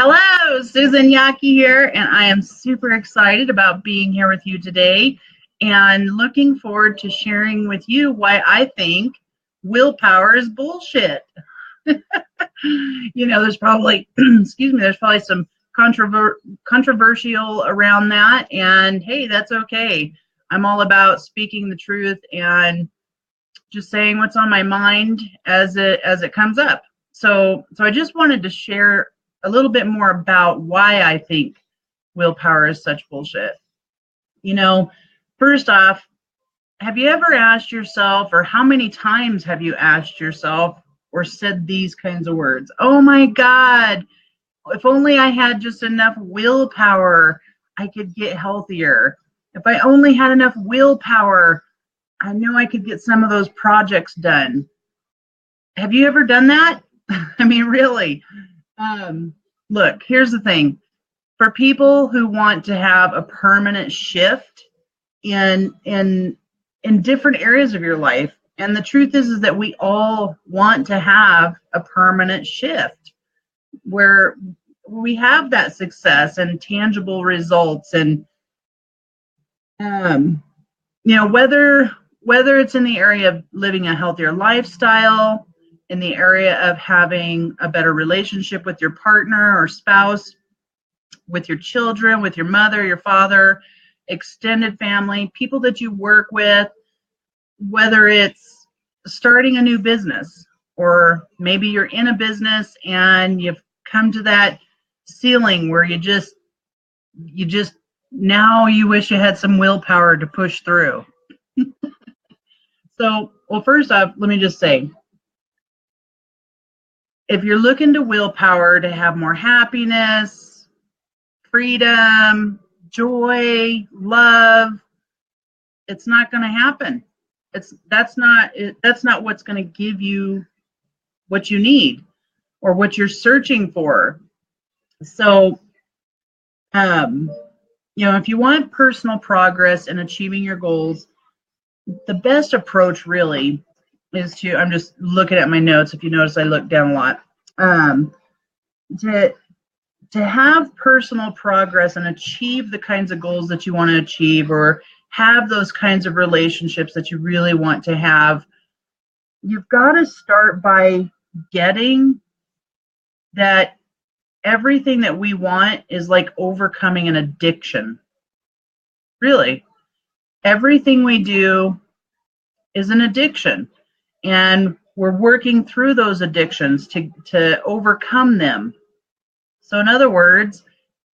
Hello, Susan Yaki here, and I am super excited about being here with you today and looking forward to sharing with you why I think willpower is bullshit. There's probably, excuse me, there's probably some controversial around that, and hey, that's okay. I'm all about speaking the truth and just saying what's on my mind as it comes up. So I just wanted to share a little bit more about why I think willpower is such bullshit. First off, have you ever asked yourself, or how many times have you asked yourself or said these kinds of words? Oh my God, if only I had just enough willpower, I could get healthier. If I only had enough willpower, I know I could get some of those projects done. Have you ever done that? I mean, really? Look, here's the thing. For people who want to have a permanent shift in different areas of your life, and the truth is that we all want to have a permanent shift where we have that success and tangible results, and whether it's in the area of living a healthier lifestyle, in the area of having a better relationship with your partner or spouse, with your children, with your mother, your father, extended family, people that you work with, whether it's starting a new business, or maybe you're in a business and you've come to that ceiling where you just now you wish you had some willpower to push through. Well, first off, let me just say, if you're looking to willpower to have more happiness, freedom, joy, love, it's not going to happen. That's not what's going to give you what you need or what you're searching for. So, if you want personal progress in achieving your goals, the best approach really is to, I'm just looking at my notes. If you notice, I look down a lot. To have personal progress and achieve the kinds of goals that you want to achieve, or have those kinds of relationships that you really want to have, you've got to start by getting that everything that we want is like overcoming an addiction. Really, everything we do is an addiction, and we're working through those addictions to overcome them. So in other words,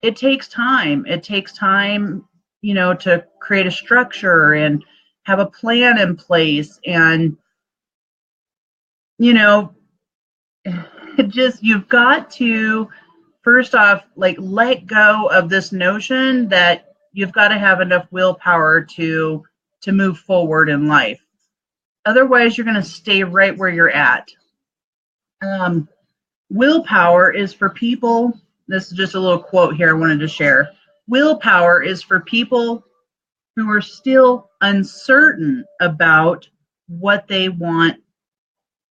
it takes time. It takes time, to create a structure and have a plan in place. And, you've got to, first off, let go of this notion that you've got to have enough willpower to move forward in life. Otherwise, you're going to stay right where you're at. Willpower is for people, this is just a little quote here I wanted to share. Willpower is for people who are still uncertain about what they want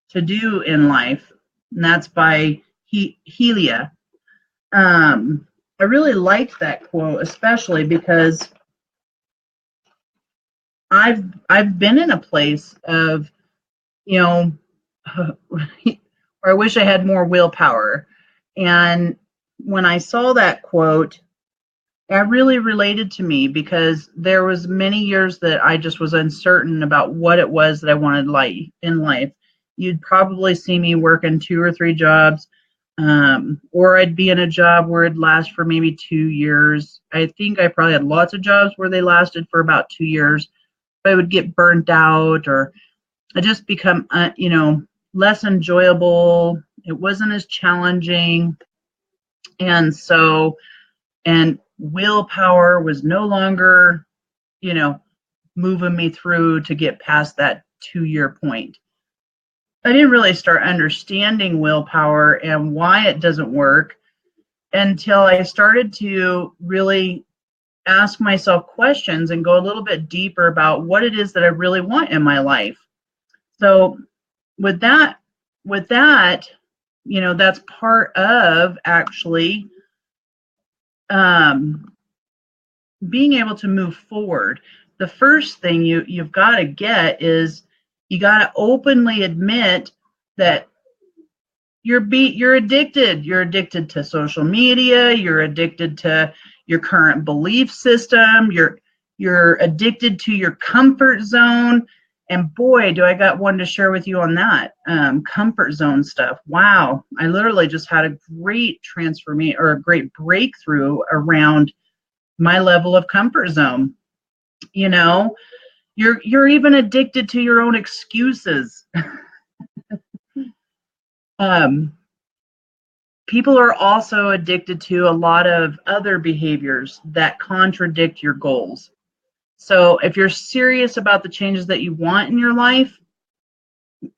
to do in life. And that's by Helia. I really liked that quote, especially because I've been in a place of, where I wish I had more willpower. And when I saw that quote, that really related to me, because there was many years that I just was uncertain about what it was that I wanted in life. You'd probably see me working 2 or 3 jobs, or I'd be in a job where it'd last for maybe 2 years. I think I probably had lots of jobs where they lasted for about 2 years. But I would get burnt out, or I just become, less enjoyable. It wasn't as challenging. And willpower was no longer, moving me through to get past that 2-year point. I didn't really start understanding willpower and why it doesn't work until I started to really ask myself questions and go a little bit deeper about what it is that I really want in my life. So with that, that's part of actually being able to move forward, the first thing you've got to get is you got to openly admit that you're addicted. You're addicted to social media. You're addicted to your current belief system. You're addicted to your comfort zone. And boy, do I got one to share with you on that comfort zone stuff. Wow, I literally just had a great transformation or a great breakthrough around my level of comfort zone. You know, you're even addicted to your own excuses. People are also addicted to a lot of other behaviors that contradict your goals. So if you're serious about the changes that you want in your life,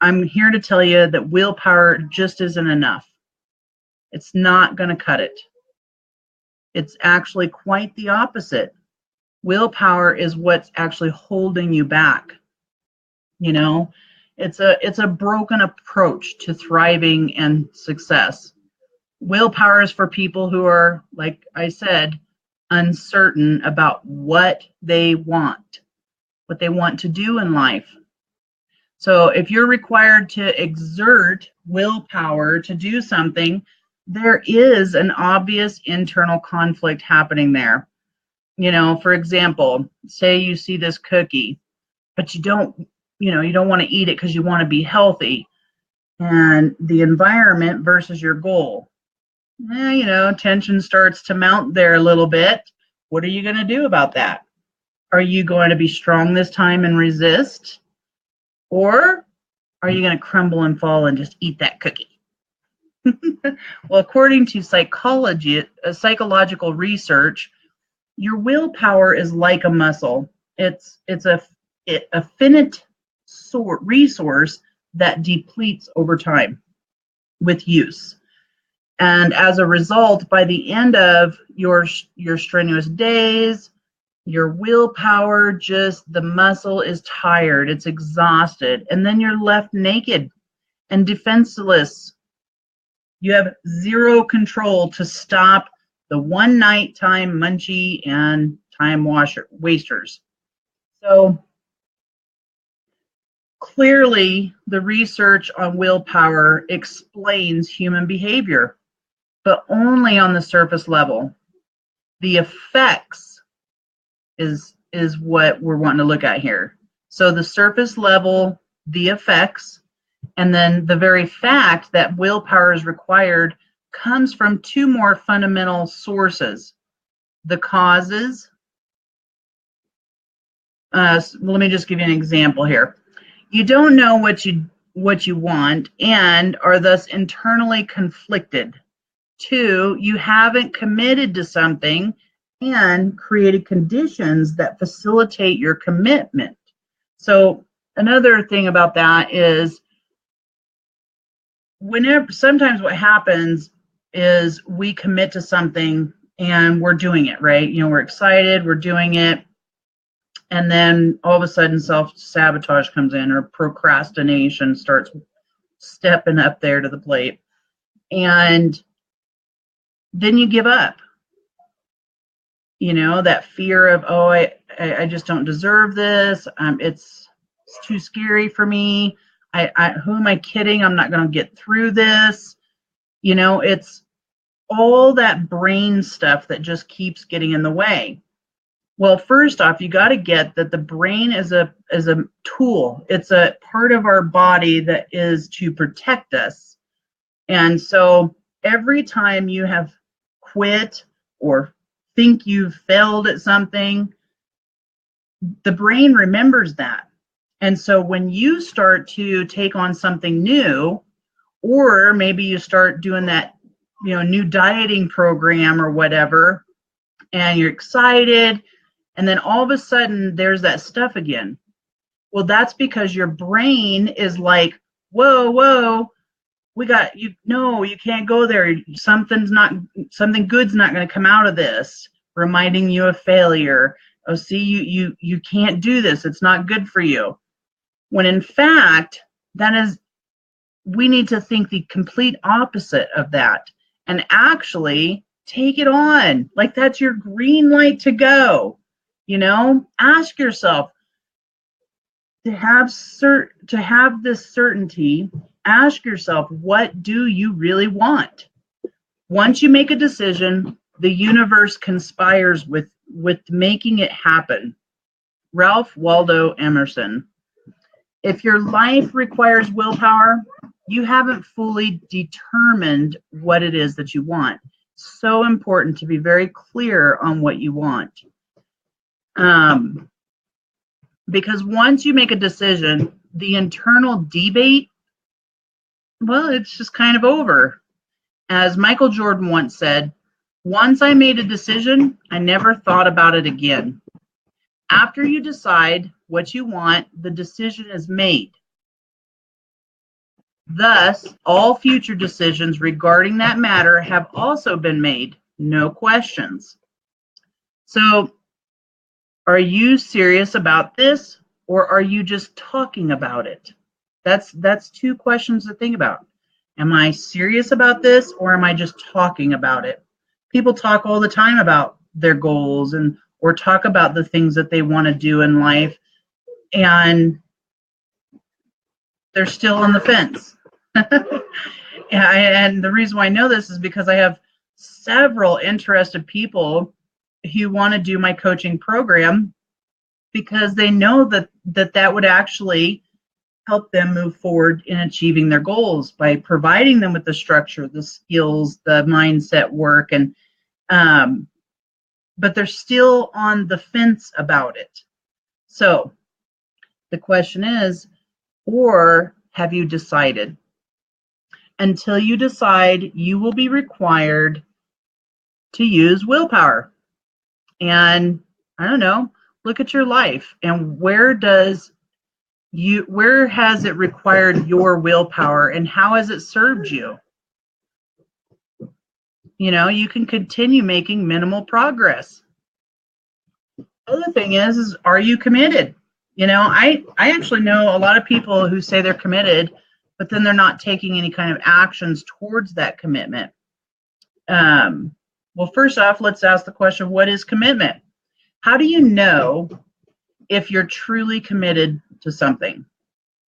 I'm here to tell you that willpower just isn't enough. It's not going to cut it. It's actually quite the opposite. Willpower is what's actually holding you back. You know, it's a broken approach to thriving and success. Willpower is for people who are, like I said, uncertain about what they want to do in life. So if you're required to exert willpower to do something, there is an obvious internal conflict happening there. You know, for example, say you see this cookie, but you don't want to eat it because you want to be healthy, and the environment versus your goal. Tension starts to mount there a little bit. What are you going to do about that? Are you going to be strong this time and resist? Or are you going to crumble and fall and just eat that cookie? Well, according to psychological research, your willpower is like a muscle. It's a finite resource that depletes over time with use. And as a result, by the end of your strenuous days, your willpower, just the muscle is tired, it's exhausted, and then you're left naked and defenseless. You have zero control to stop the one nighttime munchie and time wasters. So clearly, the research on willpower explains human behavior, but only on the surface level. The effects is what we're wanting to look at here. So the surface level, the effects, and then the very fact that willpower is required comes from two more fundamental sources. The causes. Let me just give you an example here. You don't know what you want and are thus internally conflicted. 2, you haven't committed to something and created conditions that facilitate your commitment. So another thing about that is sometimes what happens is we commit to something and we're doing it, right? We're excited, we're doing it, and then all of a sudden self-sabotage comes in, or procrastination starts stepping up there to the plate. And then you give up. That fear of, oh, I just don't deserve this. It's too scary for me. Who am I kidding? I'm not going to get through this. It's all that brain stuff that just keeps getting in the way. Well, first off, you got to get that the brain is a tool. It's a part of our body that is to protect us. And so every time you have quit or think you've failed at something, the brain remembers that. And so when you start to take on something new, or maybe you start doing that, new dieting program or whatever, and you're excited, and then all of a sudden there's that stuff again. Well, that's because your brain is like, whoa, you can't go there. Something good's not going to come out of this, reminding you of failure. Oh, see, you can't do this. It's not good for you. When in fact, we need to think the complete opposite of that. And actually take it on. Like that's your green light to go. Ask yourself to have this certainty. Ask yourself, what do you really want? Once you make a decision, the universe conspires with making it happen. Ralph Waldo Emerson. If your life requires willpower, you haven't fully determined what it is that you want. So important to be very clear on what you want. Because once you make a decision, the internal debate, well, it's just kind of over. As Michael Jordan once said, once I made a decision, I never thought about it again. After you decide what you want, the decision is made. Thus, all future decisions regarding that matter have also been made. No questions. So, are you serious about this, or are you just talking about it? That's two questions to think about. Am I serious about this, or am I just talking about it? People talk all the time about their goals or talk about the things that they want to do in life, and they're still on the fence. And the reason why I know this is because I have several interested people who want to do my coaching program because they know that would actually help them move forward in achieving their goals by providing them with the structure, the skills, the mindset work, and but they're still on the fence about it. So the question is, or have you decided? Until you decide, you will be required to use willpower. And I don't know, look at your life and where has it required your willpower and how has it served you? You can continue making minimal progress. Other thing is are you committed? I actually know a lot of people who say they're committed, but then they're not taking any kind of actions towards that commitment. Well, first off, let's ask the question, what is commitment? How do you know if you're truly committed to something?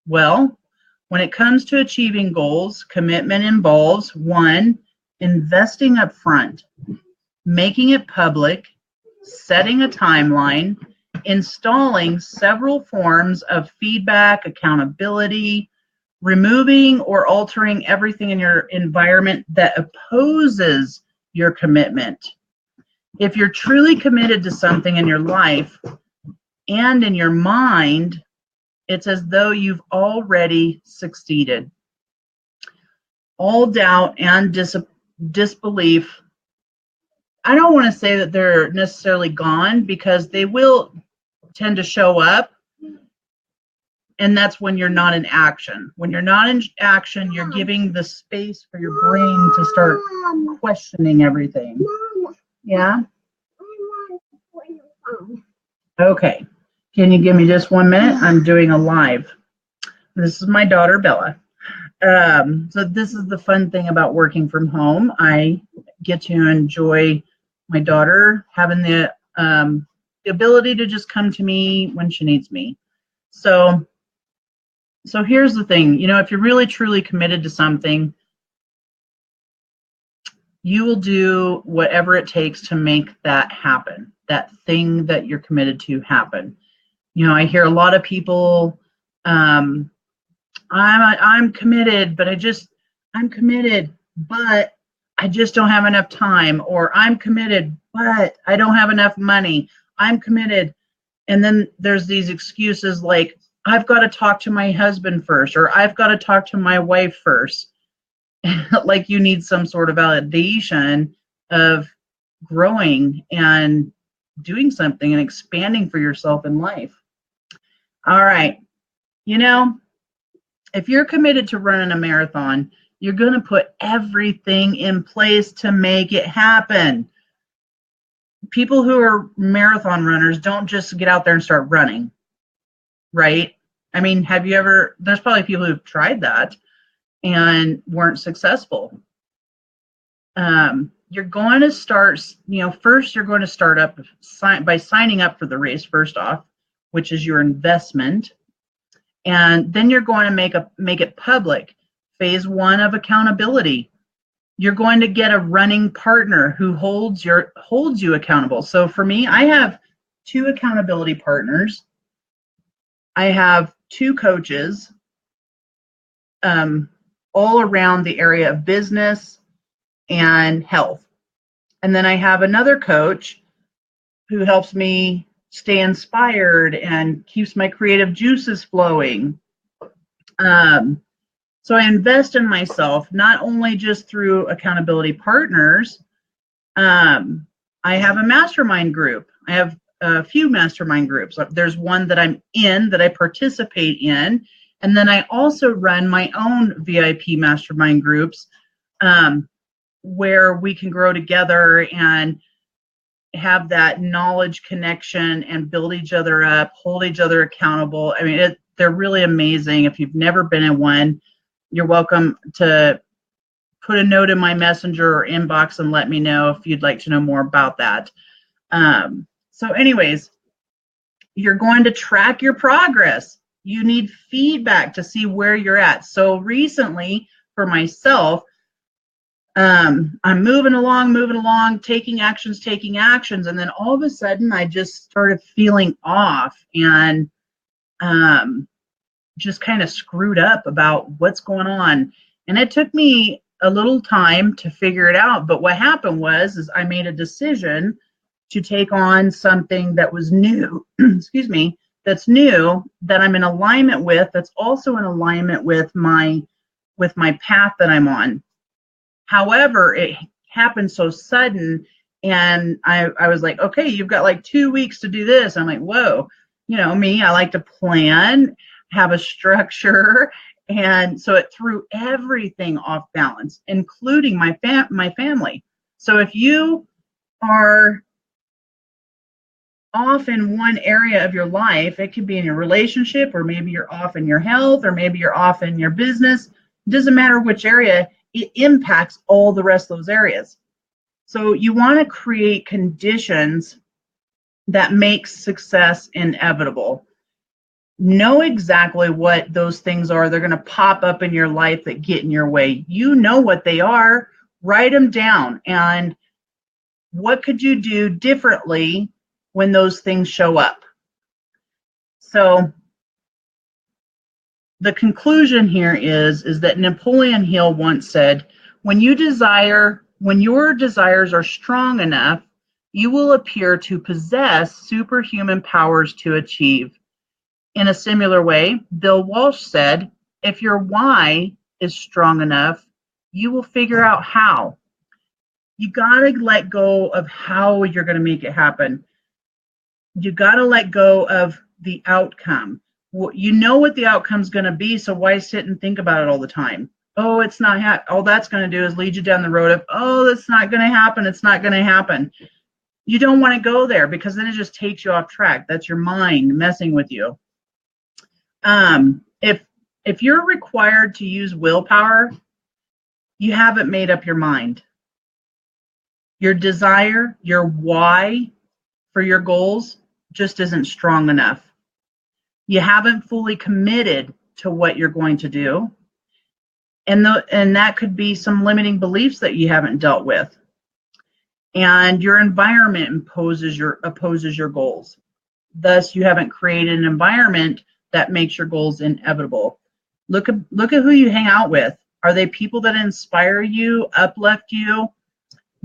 Well, when it comes to achieving goals, commitment involves 1, investing up front, making it public, setting a timeline, installing several forms of feedback, accountability, removing or altering everything in your environment that opposes your commitment. If you're truly committed to something in your life and in your mind, it's as though you've already succeeded. All doubt and disbelief, I don't want to say that they're necessarily gone because they will tend to show up. And that's when you're not in action. When you're not in action, you're giving the space for your brain to start questioning everything. Yeah? Okay. Can you give me just 1 minute? I'm doing a live. This is my daughter, Bella. So this is the fun thing about working from home. I get to enjoy my daughter having the ability to just come to me when she needs me. So here's the thing, if you're really truly committed to something, you will do whatever it takes to make that happen, that thing that you're committed to happen. I hear a lot of people, I'm committed, but I'm committed, but I just don't have enough time, or I'm committed, but I don't have enough money. I'm committed. And then there's these excuses like, I've got to talk to my husband first, or I've got to talk to my wife first. Like you need some sort of validation of growing and doing something and expanding for yourself in life. All right. If you're committed to running a marathon, you're going to put everything in place to make it happen. People who are marathon runners don't just get out there and start running, right? I mean, there's probably people who've tried that and weren't successful. You're going to start, first you're going to start up by signing up for the race first off, which is your investment. And then you're going to make it public. Phase 1 of accountability. You're going to get a running partner who holds you accountable. So for me, I have 2 accountability partners. I have 2 coaches, all around the area of business and health. And then I have another coach who helps me stay inspired and keeps my creative juices flowing. So I invest in myself, not only just through accountability partners. I have a mastermind group. I have a few mastermind groups. There's one that I'm in, that I participate in. And then I also run my own VIP mastermind groups, where we can grow together and have that knowledge connection and build each other up, hold each other accountable. I mean, they're really amazing. If you've never been in one, you're welcome to put a note in my messenger or inbox and let me know if you'd like to know more about that. So anyways, you're going to track your progress. You need feedback to see where you're at. So recently, for myself, I'm moving along, taking actions. And then all of a sudden I just started feeling off and just kind of screwed up about what's going on. And it took me a little time to figure it out. But what happened was I made a decision to take on something that was new, excuse me, that's new, that I'm in alignment with, that's also in alignment with my path that I'm on. However, it happened so sudden, and I was like, okay, you've got like 2 weeks to do this. I'm like, whoa, me, I like to plan, have a structure, and so it threw everything off balance, including my family. So if you are off in one area of your life, it could be in your relationship, or maybe you're off in your health, or maybe you're off in your business. It doesn't matter which area, it impacts all the rest of those areas. So you want to create conditions that make success inevitable. Know exactly what those things are. They're going to pop up in your life that get in your way. You know what they are. Write them down. And what could you do differently when those things show up? So the conclusion here is that Napoleon Hill once said, when your desires are strong enough, you will appear to possess superhuman powers to achieve. In a similar way, Bill Walsh said, if your why is strong enough, you will figure out how. You got to let go of how you're going to make it happen. You got to let go of the outcome. You know what the outcome's going to be, so why sit and think about it all the time? Oh, it's not all that's going to do is lead you down the road of, oh, that's not going to happen. It's not going to happen. You don't want to go there, because then it just takes you off track. That's your mind messing with you. If you're required to use willpower, you haven't made up your mind. Your desire, your why for your goals just isn't strong enough. You haven't fully committed to what you're going to do. And that could be some limiting beliefs that you haven't dealt with. And your environment opposes your goals. Thus, you haven't created an environment that makes your goals inevitable. Look at who you hang out with. Are they people that inspire you, uplift you,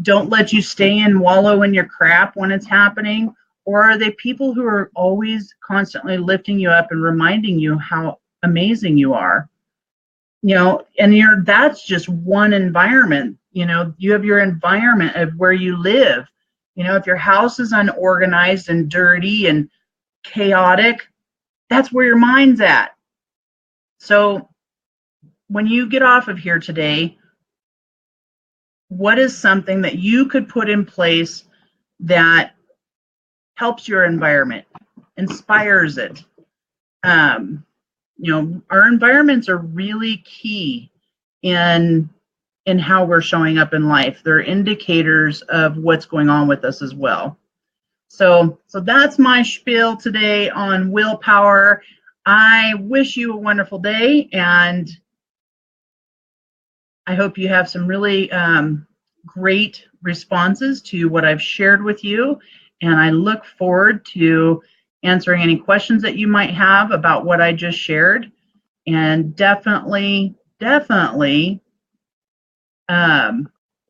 don't let you stay and wallow in your crap when it's happening? Or are they people who are always constantly lifting you up and reminding you how amazing you are? And that's just one environment. You have your environment of where you live. If your house is unorganized and dirty and chaotic, that's where your mind's at. So when you get off of here today, what is something that you could put in place that helps your environment, inspires it? Our environments are really key in in how we're showing up in life. They're indicators of what's going on with us as well. So that's my spiel today on willpower. I wish you a wonderful day, and I hope you have some really great responses to what I've shared with you. And I look forward to answering any questions that you might have about what I just shared. And definitely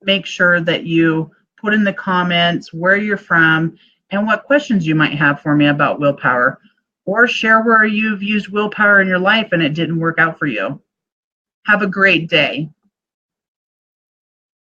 make sure that you put in the comments where you're from and what questions you might have for me about willpower, or share where you've used willpower in your life and it didn't work out for you. Have a great day.